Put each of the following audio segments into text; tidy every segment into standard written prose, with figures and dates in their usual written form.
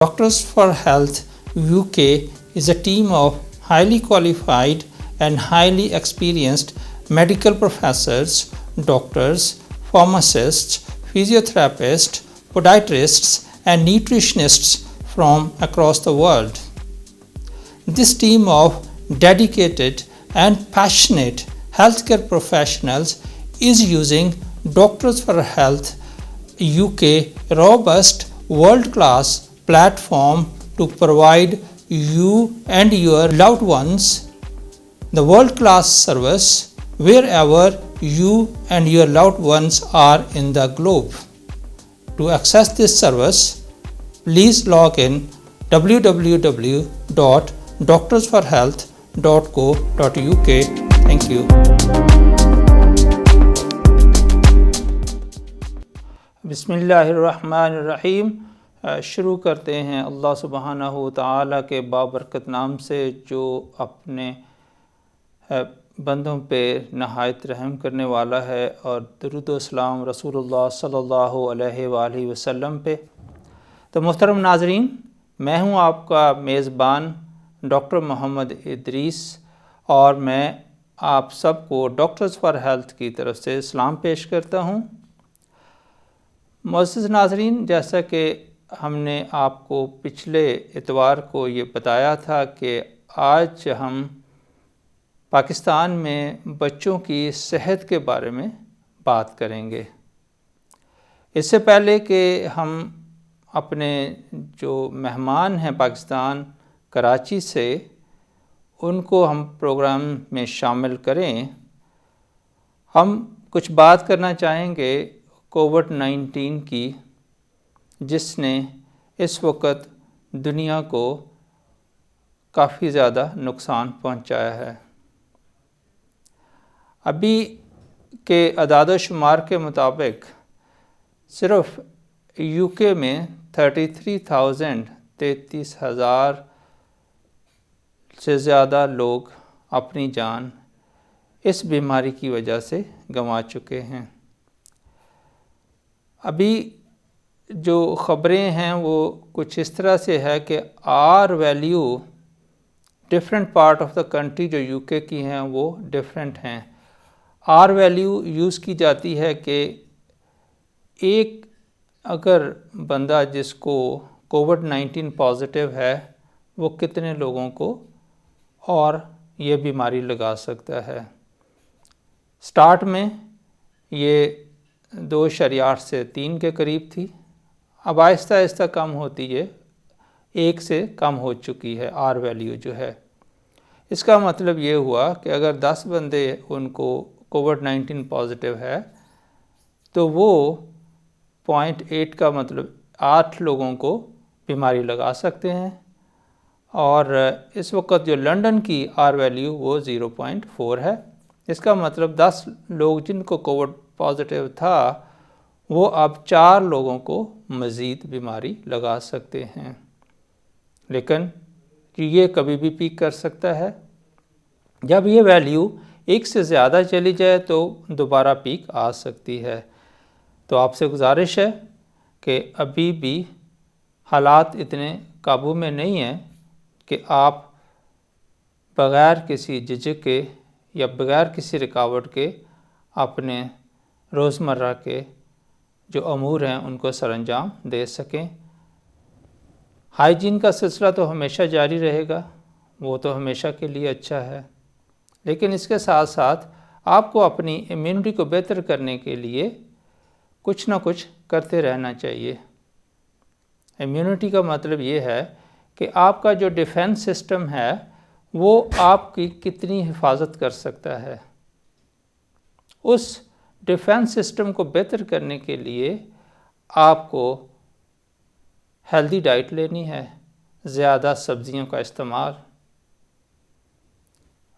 Doctors for Health UK is a team of highly qualified and highly experienced medical professors, doctors, pharmacists, physiotherapists, podiatrists, and nutritionists from across the world. This team of dedicated and passionate healthcare professionals is using Doctors for Health UK robust world-class platform to provide you and your loved ones the world-class service wherever you and your loved ones are in the globe. To access this service, please log in www.doctorsforhealth.co.uk. Thank you. Bismillahirrahmanirrahim. شروع کرتے ہیں اللہ سبحانہ و تعالیٰ کے بابرکت نام سے جو اپنے بندوں پہ نہایت رحم کرنے والا ہے، اور درود و سلام رسول اللہ صلی اللہ علیہ وآلہ وسلم پہ۔ تو محترم ناظرین، میں ہوں آپ کا میزبان ڈاکٹر محمد ادریس، اور میں آپ سب کو ڈاکٹرز فار ہیلتھ کی طرف سے سلام پیش کرتا ہوں۔ معزز ناظرین، جیسا کہ ہم نے آپ کو پچھلے اتوار کو یہ بتایا تھا کہ آج ہم پاکستان میں بچوں کی صحت کے بارے میں بات کریں گے۔ اس سے پہلے کہ ہم اپنے جو مہمان ہیں پاکستان کراچی سے ان کو ہم پروگرام میں شامل کریں، ہم کچھ بات کرنا چاہیں گے کووڈ-19 کی، جس نے اس وقت دنیا کو کافی زیادہ نقصان پہنچایا ہے۔ ابھی کے اعداد و شمار کے مطابق صرف یو کے میں 33,000 سے زیادہ لوگ اپنی جان اس بیماری کی وجہ سے گنوا چکے ہیں۔ ابھی جو خبریں ہیں وہ کچھ اس طرح سے ہے کہ are value different part of the country جو یو کے کی ہیں وہ ڈفرینٹ ہیں۔ آر ویلیو یوز کی جاتی ہے کہ ایک اگر بندہ جس کو کووڈ-19 پازیٹیو ہے وہ کتنے لوگوں کو اور یہ بیماری لگا سکتا ہے۔ سٹارٹ میں یہ 2.8 سے 3 کے قریب تھی، اب آہستہ آہستہ کم ہوتی ہے، 1 سے کم ہو چکی ہے آر ویلیو جو ہے۔ اس کا مطلب یہ ہوا کہ اگر 10 بندے ان کو کووڈ-19 پازیٹیو ہے تو وہ 0.8 کا مطلب 8 لوگوں کو بیماری لگا سکتے ہیں، اور اس وقت جو لنڈن کی آر ویلیو وہ 0.4 ہے۔ اس کا مطلب 10 لوگ جن کو کووڈ پازیٹیو تھا وہ اب 4 لوگوں کو مزید بیماری لگا سکتے ہیں، لیکن یہ کبھی بھی پیک کر سکتا ہے۔ جب یہ ویلیو 1 سے زیادہ چلی جائے تو دوبارہ پیک آ سکتی ہے۔ تو آپ سے گزارش ہے کہ ابھی بھی حالات اتنے قابو میں نہیں ہیں کہ آپ بغیر کسی جھجک کے یا بغیر کسی رکاوٹ کے اپنے روزمرہ کے جو امور ہیں ان کو سر انجام دے سکیں۔ ہائیجین کا سلسلہ تو ہمیشہ جاری رہے گا، وہ تو ہمیشہ کے لیے اچھا ہے، لیکن اس کے ساتھ ساتھ آپ کو اپنی امیونٹی کو بہتر کرنے کے لیے کچھ نہ کچھ کرتے رہنا چاہیے۔ امیونٹی کا مطلب یہ ہے کہ آپ کا جو ڈیفنس سسٹم ہے وہ آپ کی کتنی حفاظت کر سکتا ہے۔ اس ڈیفنس سسٹم کو بہتر کرنے کے لیے آپ کو ہیلدی ڈائٹ لینی ہے، زیادہ سبزیوں کا استعمال،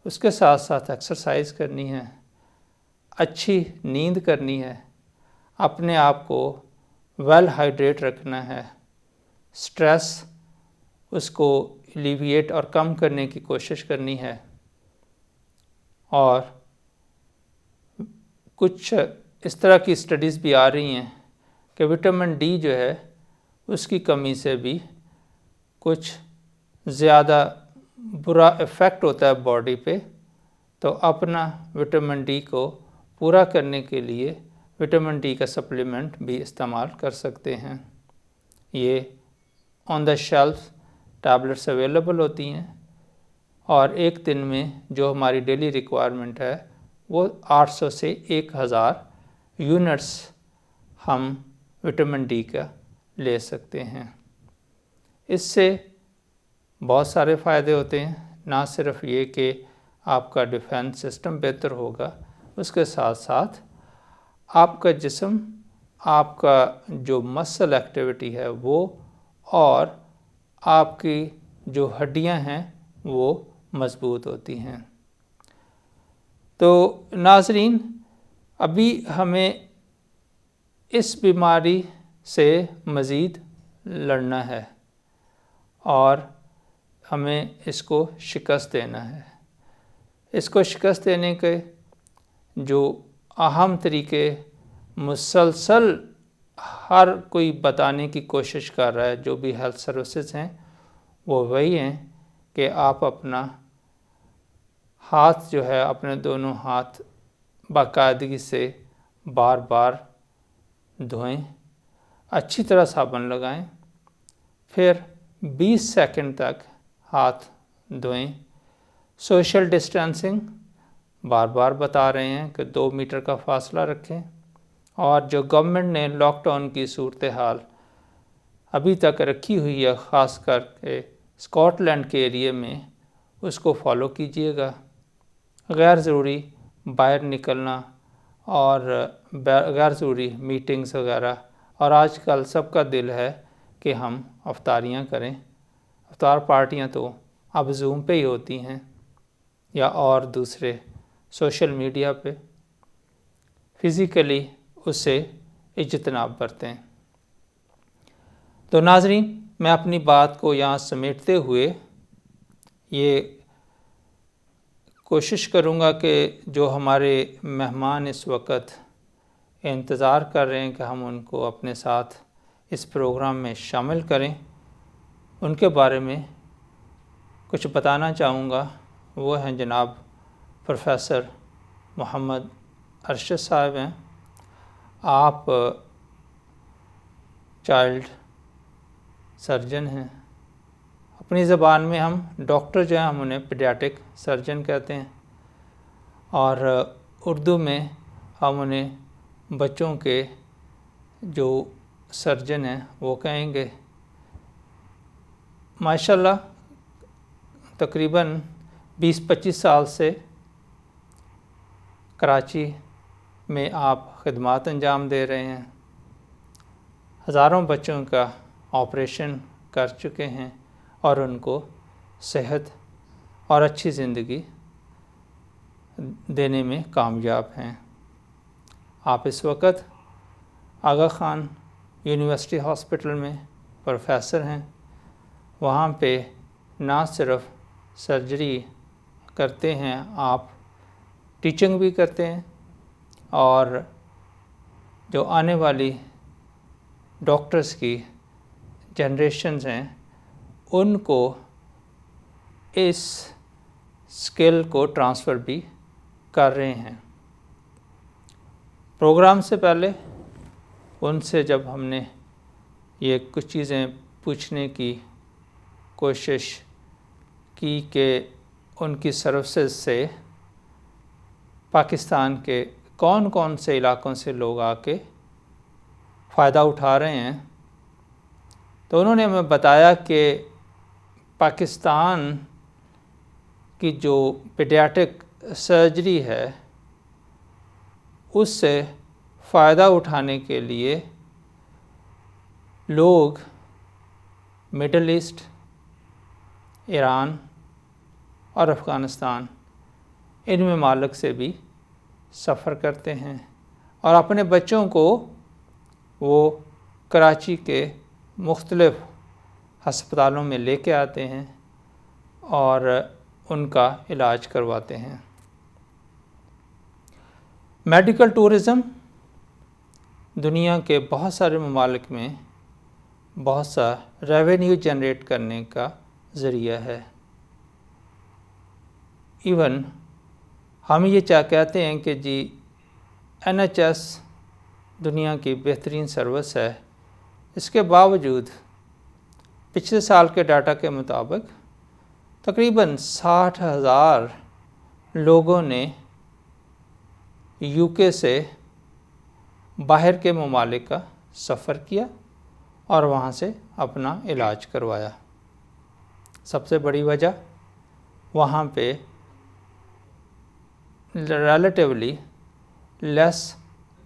اس کے ساتھ ساتھ ایکسرسائز کرنی ہے، اچھی نیند کرنی ہے، اپنے آپ کو ویل ہائیڈریٹ رکھنا ہے، سٹریس اس کو ایلیویٹ اور کم کرنے کی کوشش کرنی ہے، اور کچھ اس طرح کی اسٹڈیز بھی آ رہی ہیں کہ وٹامن ڈی جو ہے اس کی کمی سے بھی کچھ زیادہ برا افیکٹ ہوتا ہے باڈی پہ، تو اپنا وٹامن ڈی کو پورا کرنے کے لیے وٹامن ڈی کا سپلیمنٹ بھی استعمال کر سکتے ہیں۔ یہ آن دا شیلف ٹیبلٹس اویلیبل ہوتی ہیں، اور ایک دن میں جو ہماری ڈیلی ریکوائرمنٹ ہے وہ 800 سے 1000 یونٹس ہم وٹامن ڈی کا لے سکتے ہیں۔ اس سے بہت سارے فائدے ہوتے ہیں، نہ صرف یہ کہ آپ کا ڈیفینس سسٹم بہتر ہوگا، اس کے ساتھ ساتھ آپ کا جسم، آپ کا جو مسل ایکٹیویٹی ہے وہ، اور آپ کی جو ہڈیاں ہیں وہ مضبوط ہوتی ہیں۔ تو ناظرین، ابھی ہمیں اس بیماری سے مزید لڑنا ہے اور ہمیں اس کو شکست دینا ہے۔ اس کو شکست دینے کے جو اہم طریقے مسلسل ہر کوئی بتانے کی کوشش کر رہا ہے، جو بھی ہیلتھ سروسز ہیں، وہ وہی ہیں کہ آپ اپنا ہاتھ جو ہے، اپنے دونوں ہاتھ باقاعدگی سے بار بار دھوئیں، اچھی طرح صابن لگائیں، پھر 20 سیکنڈ تک ہاتھ دھوئیں۔ سوشل ڈسٹینسنگ بار بار بتا رہے ہیں کہ 2 میٹر کا فاصلہ رکھیں، اور جو گورنمنٹ نے لاک ڈاؤن کی صورتحال ابھی تک رکھی ہوئی ہے، خاص کر کے اسکاٹ لینڈ کے ایریے میں، اس کو فالو کیجیے گا۔ غیر ضروری باہر نکلنا اور غیر ضروری میٹنگز وغیرہ، اور آج کل سب کا دل ہے کہ ہم افطاریاں کریں، افطار پارٹیاں تو اب زوم پہ ہی ہوتی ہیں یا اور دوسرے سوشل میڈیا پہ، فزیکلی اس سے اجتناب برتیں۔ تو ناظرین، میں اپنی بات کو یہاں سمیٹتے ہوئے یہ کوشش کروں گا کہ جو ہمارے مہمان اس وقت انتظار کر رہے ہیں کہ ہم ان کو اپنے ساتھ اس پروگرام میں شامل کریں، ان کے بارے میں کچھ بتانا چاہوں گا۔ وہ ہیں جناب پروفیسر محمد ارشد صاحب ہیں۔ آپ چائلڈ سرجن ہیں، اپنی زبان میں ہم ڈاکٹر جو ہیں ہم انہیں پیڈیاٹرک سرجن کہتے ہیں، اور اردو میں ہم انہیں بچوں کے جو سرجن ہیں وہ کہیں گے۔ ماشاءاللہ تقریباً 20-25 سال سے کراچی میں آپ خدمات انجام دے رہے ہیں، ہزاروں بچوں کا آپریشن کر چکے ہیں اور ان کو صحت اور اچھی زندگی دینے میں کامیاب ہیں۔ آپ اس وقت آغا خان یونیورسٹی ہاسپٹل میں پروفیسر ہیں، وہاں پہ نہ صرف سرجری کرتے ہیں، آپ ٹیچنگ بھی کرتے ہیں، اور جو آنے والی ڈاکٹرز کی جنریشنز ہیں ان کو اس اسکل کو ٹرانسفر بھی کر رہے ہیں۔ پروگرام سے پہلے ان سے جب ہم نے یہ کچھ چیزیں پوچھنے کی کوشش کی کہ ان کی سروسز سے پاکستان کے کون کون سے علاقوں سے لوگ آ کے فائدہ اٹھا رہے ہیں، تو انہوں نے ہمیں بتایا کہ پاکستان کی جو پیڈیاٹرک سرجری ہے اس سے فائدہ اٹھانے کے لیے لوگ مڈل ایسٹ، ایران اور افغانستان، ان ممالک سے بھی سفر کرتے ہیں، اور اپنے بچوں کو وہ کراچی کے مختلف ہسپتالوں میں لے کے آتے ہیں اور ان کا علاج کرواتے ہیں۔ میڈیکل ٹورزم دنیا کے بہت سارے ممالک میں بہت سا ریونیو جنریٹ کرنے کا ذریعہ ہے۔ ایون ہم یہ کہتے ہیں کہ جی NHS دنیا کی بہترین سروس ہے، اس کے باوجود پچھلے سال کے ڈاٹا کے مطابق تقریباً 60,000 لوگوں نے UK سے باہر کے ممالک کا سفر کیا اور وہاں سے اپنا علاج کروایا۔ سب سے بڑی وجہ وہاں پہ ریلیٹیولی لیس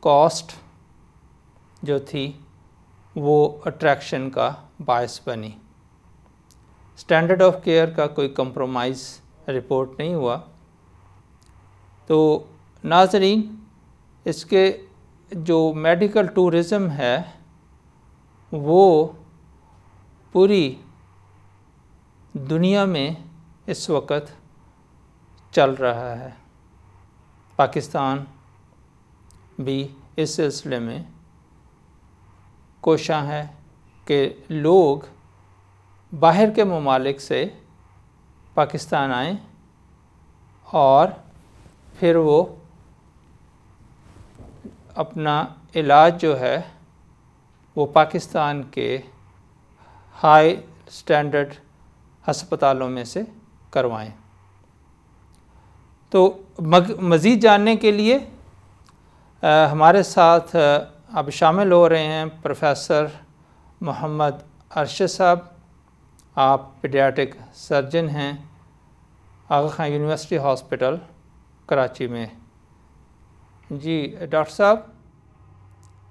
کاسٹ جو تھی وہ اٹریکشن کا باعث بنی۔ اسٹینڈرڈ آف کیئر کا کوئی کمپرومائز رپورٹ نہیں ہوا۔ تو ناظرین، اس کے جو میڈیکل ٹورزم ہے وہ پوری دنیا میں اس وقت چل رہا ہے۔ پاکستان بھی اس سلسلے میں کوشاں ہے کہ لوگ باہر کے ممالک سے پاکستان آئیں اور پھر وہ اپنا علاج جو ہے وہ پاکستان کے ہائی سٹینڈرڈ ہسپتالوں میں سے کروائیں۔ تو مزید جاننے کے لیے ہمارے ساتھ اب شامل ہو رہے ہیں پروفیسر محمد ارشد صاحب۔ آپ پیڈیاٹرک سرجن ہیں آغا خان یونیورسٹی ہاسپٹل کراچی میں۔ جی ڈاکٹر صاحب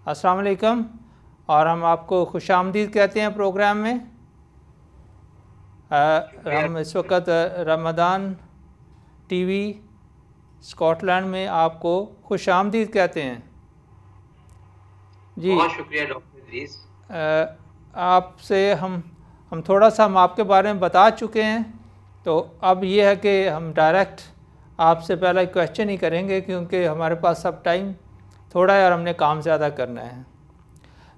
السلام علیکم، اور ہم آپ کو خوش آمدید کہتے ہیں پروگرام میں۔ ہم اس وقت رمضان ٹی وی اسکاٹ لینڈ میں آپ کو خوش آمدید کہتے ہیں۔ جی بہت شکریہ ڈاکٹر عزیز۔ آپ سے ہم تھوڑا سا آپ کے بارے میں بتا چکے ہیں، تو اب یہ ہے کہ ہم ڈائریکٹ آپ سے پہلا کویشچن ہی کریں گے، کیونکہ ہمارے پاس اب ٹائم تھوڑا ہے اور ہم نے کام زیادہ کرنا ہے۔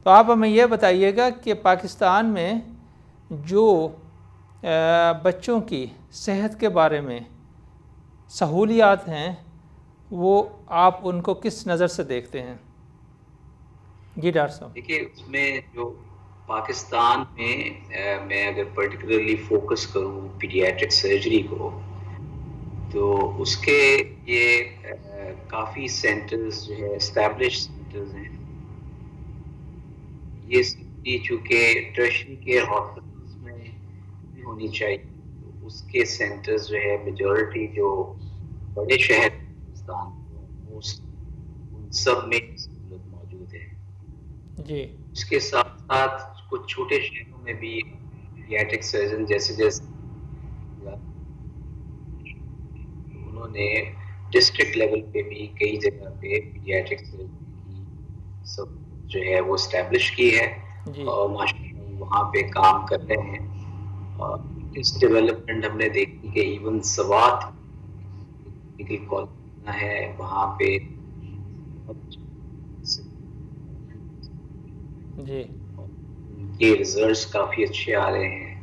تو آپ ہمیں یہ بتائیے گا کہ پاکستان میں جو بچوں کی صحت کے بارے میں سہولیات ہیں وہ آپ ان کو کس نظر سے دیکھتے ہیں؟ جی ڈاکٹر صاحب۔ دیکھیے، اس میں جو پاکستان میں اگر پرٹیکولرلی فوکس کروں پیڈیاٹرک سرجری کو، تو اس کے یہ کافی سینٹرز جو ہے اسٹیبلش سینٹرز ہیں۔ یہ سرجری چونکہ ٹرشری کیئر ہاسپٹلس میں بھی ہونی چاہیے، تو اس کے سینٹرز جو ہے میجورٹی جو بڑے شہر پاکستان ان سب میں سہولت موجود ہے۔ جی اس کے ساتھ ساتھ کچھ چھوٹے شہروں میں بھی پیڈیاٹرک سرجن جیسے انہوں نے ڈسٹرکٹ لیول پہ بھی کئی جگہ پہ پیڈیاٹرک سرجری کی سب جو ہے وہ اسٹیبلش کی ہے، جی اور ماشاءاللہ وہاں پہ کام کر رہے ہیں۔ اور اس ڈیولپمنٹ ہم نے دیکھی کہ ایون سوات میڈیکل کالج ہے، وہاں پہ جی کے ریزلٹس کافی اچھے آ رہے ہیں۔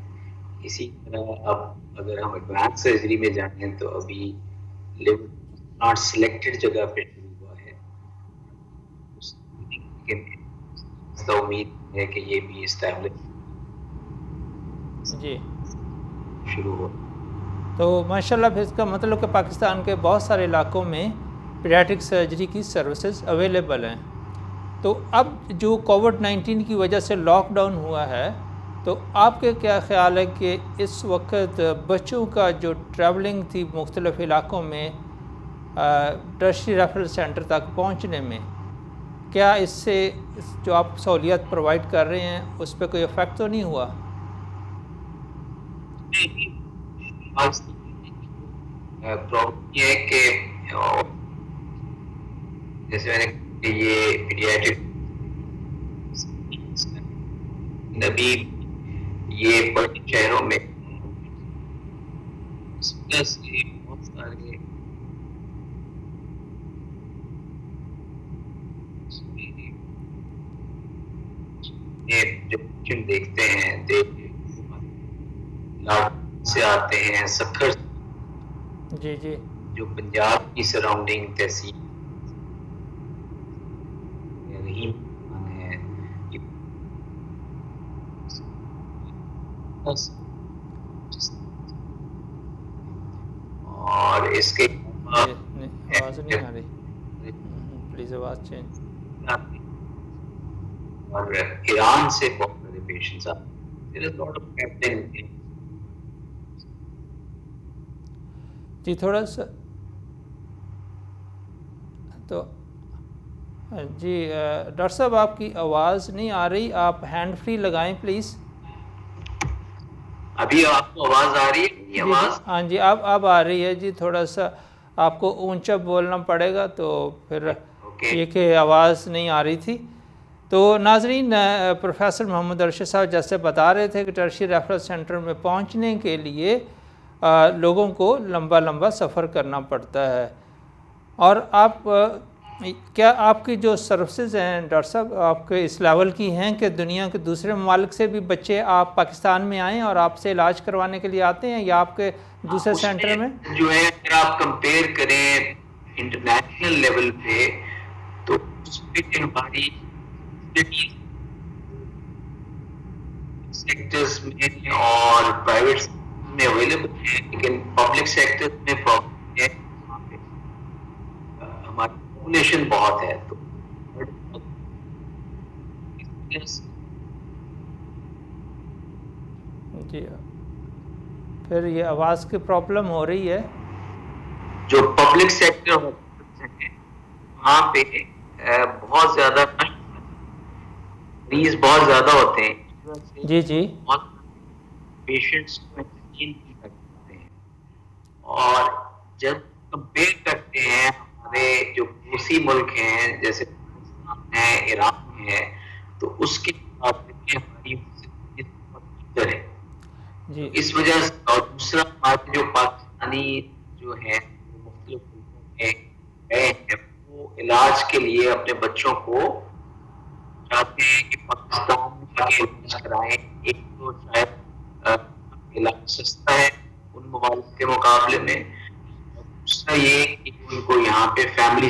اسی طرح اب اگر ہم ایڈوانس سرجری میں جانیں تو ابھی لیور ناٹ سلیکٹڈ جگہ پہ شروع ہوا ہے، امید ہے کہ یہ بھی اسٹیبلش جی شروع ہو۔ تو ماشاءاللہ پھر اس کا مطلب کہ پاکستان کے بہت سارے علاقوں میں پیڈیاٹرک سرجری کی سروسز اویلیبل ہیں۔ تو اب جو کووڈ-19 کی وجہ سے لاک ڈاؤن ہوا ہے، تو آپ کے کیا خیال ہے کہ اس وقت بچوں کا جو ٹریولنگ تھی مختلف علاقوں میں ٹرشری ریفرل سینٹر تک پہنچنے میں، کیا اس سے جو آپ سہولیات پرووائڈ کر رہے ہیں اس پہ کوئی افیکٹ تو نہیں ہوا؟ پرابلم یہ ہے کہ جیسے میں نے کہ یہ پیڈیاٹرک ابھی یہ بڑے شہروں میں بہت سارے پیشنٹ دیکھتے ہیں، سے آتے ہیں، سکھر جی جی جو پنجاب کی سراؤنڈنگ تحصیل رحیم ہے، اور اس کے جی آواز نہیں آ رہی، پلیز آواز چینج. اور ایران سے بہت سارے پیشنٹس آتے ہیں. There is a lot of happening. جی تھوڑا سا تو جی ڈاکٹر صاحب آپ کی آواز نہیں آ رہی، آپ ہینڈ فری لگائیں پلیز. ابھی آپ کو آواز آ رہی ہے؟ جی جی ہاں جی اب آ رہی ہے جی. تھوڑا سا آپ کو اونچا بولنا پڑے گا تو پھر یہ کہ آواز نہیں آ رہی تھی. تو ناظرین پروفیسر محمد ارشد صاحب جیسے بتا رہے تھے کہ ٹرشری ریفرل سینٹر میں پہنچنے کے لیے لوگوں کو لمبا سفر کرنا پڑتا ہے. اور آپ کیا آپ کی جو سروسز ہیں ڈاکٹر صاحب آپ کے اس لیول کی ہیں کہ دنیا کے دوسرے ممالک سے بھی بچے آپ پاکستان میں آئیں اور آپ سے علاج کروانے کے لیے آتے ہیں، یا آپ کے دوسرے سینٹر میں جو ہے اگر آپ کمپیئر کریں انٹرنیشنل لیول پہ تو اس پہ ہماری سیکٹرز میں اور پرائیویٹ میں اویلیبل ہے، لیکن پبلک سیکٹر میں پرابلم ہے. ہماری پاپولیشن بہت ہے تو جی پھر یہ آواز کی پرابلم ہو رہی ہے. جو پبلک سیکٹر وہاں پہ بہت زیادہ مریض بہت زیادہ ہوتے ہیں. جی جی پیشنٹس کو نہیں کر پاتے ہیں، اور جب کمپیئر کرتے ہیں ہمارے جو پڑوسی ملک ہیں جیسے پاکستان ہے، ایران ہے، تو اس کے مقابلے میں ہماری بہتر ہے. جی اس وجہ سے اور دوسرا ہمارے جو پاکستانی جو ہے مختلف ملکوں میں گئے ہیں وہ علاج کے لیے اپنے بچوں کو چاہتے ہیں کہ پاکستان میں علاج کرائیں. ایک تو شاید علاج سستا ہے ان ممالک کے مقابلے میں، دوسرا یہ کہ ان کو یہاں پہ فیملی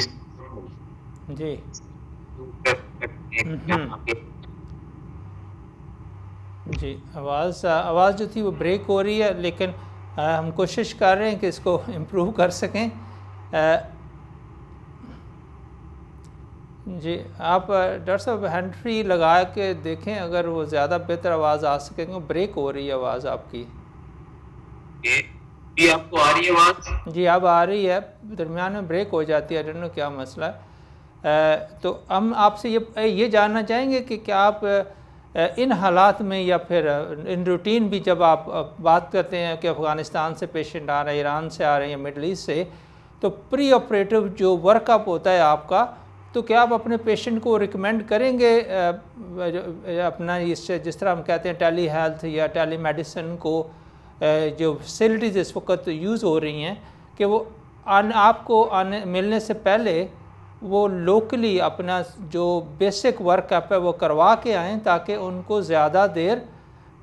جی جی آواز جو تھی وہ بریک ہو رہی ہے، لیکن ہم کوشش کر رہے ہیں کہ اس کو امپروو کر سکیں. جی آپ ڈاکٹر صاحب ہینڈ فری لگا کے دیکھیں اگر وہ زیادہ بہتر آواز آ سکیں گے. بریک ہو رہی ہے آواز آپ کی. جی آپ کو آ رہی ہے آواز؟ جی اب آ رہی ہے، درمیان میں بریک ہو جاتی ہے، I don't know کیا مسئلہ ہے. تو ہم آپ سے یہ جاننا چاہیں گے کہ کیا آپ ان حالات میں یا پھر ان روٹین بھی جب آپ بات کرتے ہیں کہ افغانستان سے پیشنٹ آ رہے ہیں، ایران سے آ رہے ہیں یا مڈل ایسٹ سے، تو پری آپریٹو جو ورک اپ ہوتا ہے آپ کا، تو کیا آپ اپنے پیشنٹ کو ریکمینڈ کریں گے اپنا جس طرح ہم کہتے ہیں ٹیلی ہیلتھ یا ٹیلی میڈیسن کو جو فیسلٹیز اس وقت یوز ہو رہی ہیں کہ وہ آپ کو ملنے سے پہلے وہ لوکلی اپنا جو بیسک ورک اپ ہے وہ کروا کے آئیں تاکہ ان کو زیادہ دیر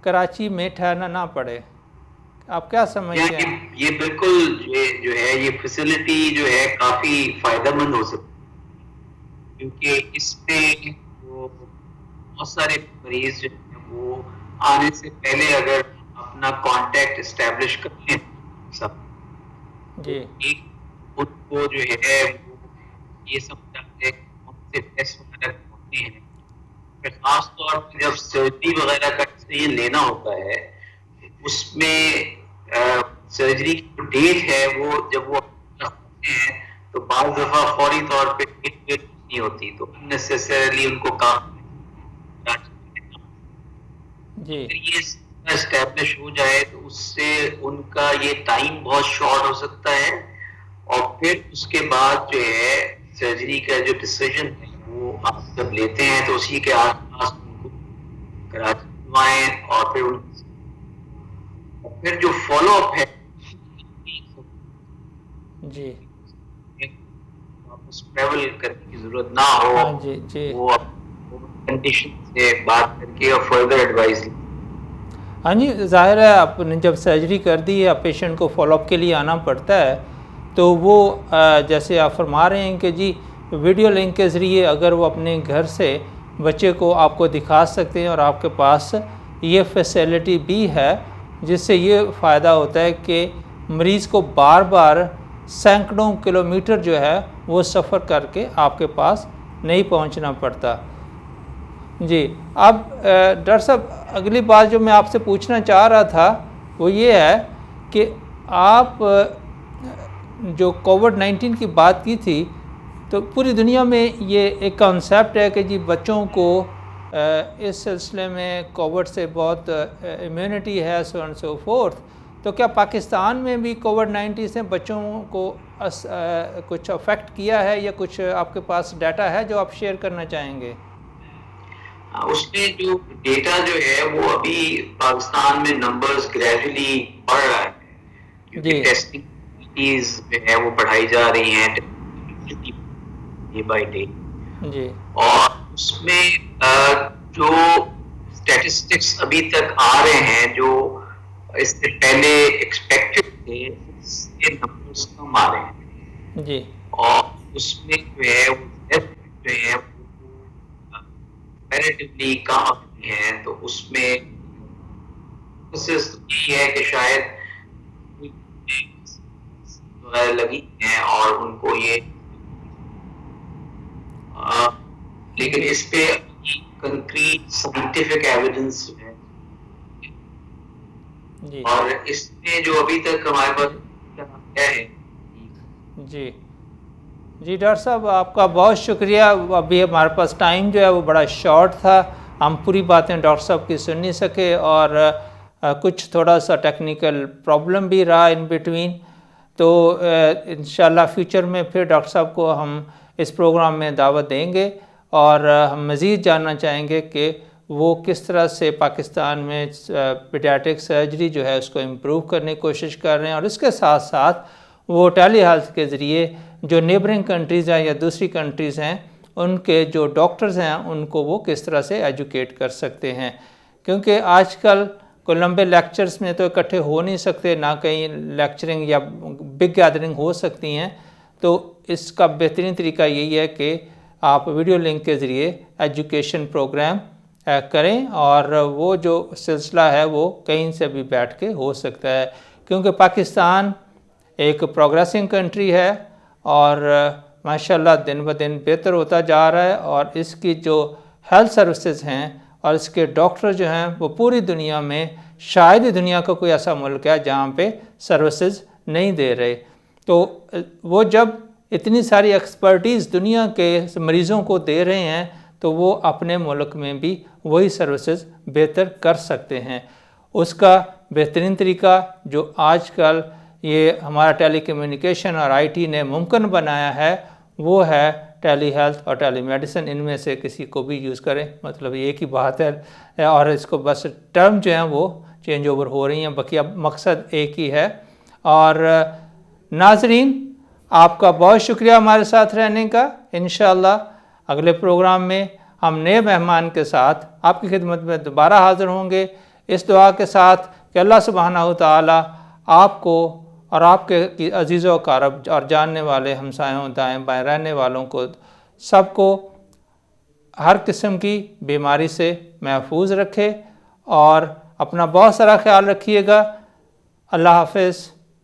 کراچی میں ٹھہرنا نہ پڑے؟ آپ کیا سمجھتے ہیں؟ یہ بالکل جو ہے یہ فیسلٹی جو ہے کافی فائدہ مند ہو سکتی ہے، کیونکہ اس میں وہ بہت سارے مریض جو ہیں وہ آنے سے پہلے اگر اپنا کانٹیکٹ اسٹیبلش کر لیں سب جی ان کو جو ہے یہ سمجھاتے ہیں کون سے ٹیسٹ وغیرہ ہوتے ہیں. خاص طور پہ جب سرجری وغیرہ کا ڈیسیژن لینا ہوتا ہے اس میں سرجری کی جو ڈیٹ ہے وہ جب وہ رکھتے ہیں تو بعض دفعہ فوری طور پہ ڈیٹ نہیں ہوتی، تو اننیسیسریلی ان کو کام جی یہ اسٹیبلش ہو جائے تو اس سے ان کا یہ ٹائم بہت شارٹ ہو سکتا ہے. اور پھر اس کے بعد جو ہے سرجری کا جو ڈیسیژن ہے وہ آپ جب لیتے ہیں تو اسی کے آس پاس ان کو کراچی لوائیں اور پھر جو فالو اپ ہے جی واپس ٹریول کرنے کی ضرورت نہ ہو. ہاں جی جی وہ کنڈیشن سے بات کر کے اور فردر ایڈوائز لی. ہاں جی، ظاہر ہے آپ نے جب سرجری کر دی ہے پیشنٹ کو فالو اپ کے لیے آنا پڑتا ہے، تو وہ جیسے آپ فرما رہے ہیں کہ جی ویڈیو لنک کے ذریعے اگر وہ اپنے گھر سے بچے کو آپ کو دکھا سکتے ہیں، اور آپ کے پاس یہ فیسلٹی بھی ہے جس سے یہ فائدہ ہوتا ہے کہ مریض کو بار بار سینکڑوں کلومیٹر جو ہے وہ سفر کر کے آپ کے پاس نہیں پہنچنا پڑتا. جی اب ڈاکٹر صاحب اگلی بات جو میں آپ سے پوچھنا چاہ رہا تھا وہ یہ ہے کہ آپ جو کووڈ-19 کی بات کی تھی، تو پوری دنیا میں یہ ایک کانسیپٹ ہے کہ جی بچوں کو اس سلسلے میں کووڈ سے بہت امیونٹی ہے، سو اینڈ سو فورتھ. تو کیا پاکستان میں بھی کووڈ-19 سے بچوں کو کچھ افیکٹ کیا ہے، یا کچھ آپ کے پاس ڈیٹا ہے جو آپ شیئر کرنا چاہیں گے؟ اس میں جو ڈیٹا جو ہے وہ ابھی پاکستان میں نمبرز گریجولی بڑھ رہا ہے، کیونکہ ٹیسٹنگ جو ہے وہ بڑھائی جا رہی ہیں ڈے بائی ڈے. جی اور اس میں جو اسٹیٹسٹکس ابھی تک آ رہے ہیں جو اس سے پہلے ایکسپیکٹڈ تھے، اس کے نمبرز کم آ رہے ہیں. جی اور اس میں جو ہے وہ جو ہے کمپیریٹیولی کم آتی ہیں. تو اس میں یہ ہے کہ شاید لگی ہیں اور ان کو یہ لیکن اس پہ کنکریٹ سائنٹیفک ایویڈنس ہے. اور اس میں جو ابھی تک ہمارے پاس ہے. جی جی ڈاکٹر صاحب آپ کا بہت شکریہ. ابھی ہمارے پاس ٹائم جو ہے وہ بڑا شارٹ تھا، ہم پوری باتیں ڈاکٹر صاحب کی سن نہیں سکے، اور کچھ تھوڑا سا ٹیکنیکل پرابلم بھی رہا ان بٹوین. تو انشاءاللہ فیوچر میں پھر ڈاکٹر صاحب کو ہم اس پروگرام میں دعوت دیں گے، اور ہم مزید جاننا چاہیں گے کہ وہ کس طرح سے پاکستان میں پیڈیاٹرک سرجری جو ہے اس کو امپروو کرنے کی کوشش کر رہے ہیں، اور اس کے ساتھ ساتھ وہ ٹیلی ہیلتھ کے ذریعے جو نیبرنگ کنٹریز ہیں یا دوسری کنٹریز ہیں ان کے جو ڈاکٹرز ہیں ان کو وہ کس طرح سے ایجوکیٹ کر سکتے ہیں. کیونکہ آج کل کوئی لمبے لیکچرز میں تو اکٹھے ہو نہیں سکتے، نہ کہیں لیکچرنگ یا بگ گیدرنگ ہو سکتی ہیں. تو اس کا بہترین طریقہ یہی ہے کہ آپ ویڈیو لنک کے ذریعے ایجوکیشن پروگرام کریں، اور وہ جو سلسلہ ہے وہ کہیں سے بھی بیٹھ کے ہو سکتا ہے. کیونکہ پاکستان ایک پروگریسنگ کنٹری ہے، اور ماشاءاللہ دن بہ دن بہتر ہوتا جا رہا ہے، اور اس کی جو ہیلتھ سروسز ہیں اور اس کے ڈاکٹر جو ہیں وہ پوری دنیا میں شاید ہی دنیا کا کوئی ایسا ملک ہے جہاں پہ سروسز نہیں دے رہے. تو وہ جب اتنی ساری ایکسپرٹیز دنیا کے مریضوں کو دے رہے ہیں تو وہ اپنے ملک میں بھی وہی سروسز بہتر کر سکتے ہیں. اس کا بہترین طریقہ جو آج کل یہ ہمارا ٹیلی کمیونیکیشن اور آئی ٹی نے ممکن بنایا ہے وہ ہے ٹیلی ہیلتھ اور ٹیلی میڈیسن. ان میں سے کسی کو بھی یوز کریں، مطلب ایک ہی بات ہے، اور اس کو بس ٹرم جو ہیں وہ چینج اوور ہو رہی ہیں، باقی اب مقصد ایک ہی ہے. اور ناظرین آپ کا بہت شکریہ ہمارے ساتھ رہنے کا. انشاءاللہ اگلے پروگرام میں ہم نئے مہمان کے ساتھ آپ کی خدمت میں دوبارہ حاضر ہوں گے، اس دعا کے ساتھ کہ اللہ سبحانہ و تعالی آپ کو اور آپ کے عزیز و اقارب اور جاننے والے ہمسایوں دائیں بائیں رہنے والوں کو سب کو ہر قسم کی بیماری سے محفوظ رکھے، اور اپنا بہت سارا خیال رکھیے گا. اللہ حافظ.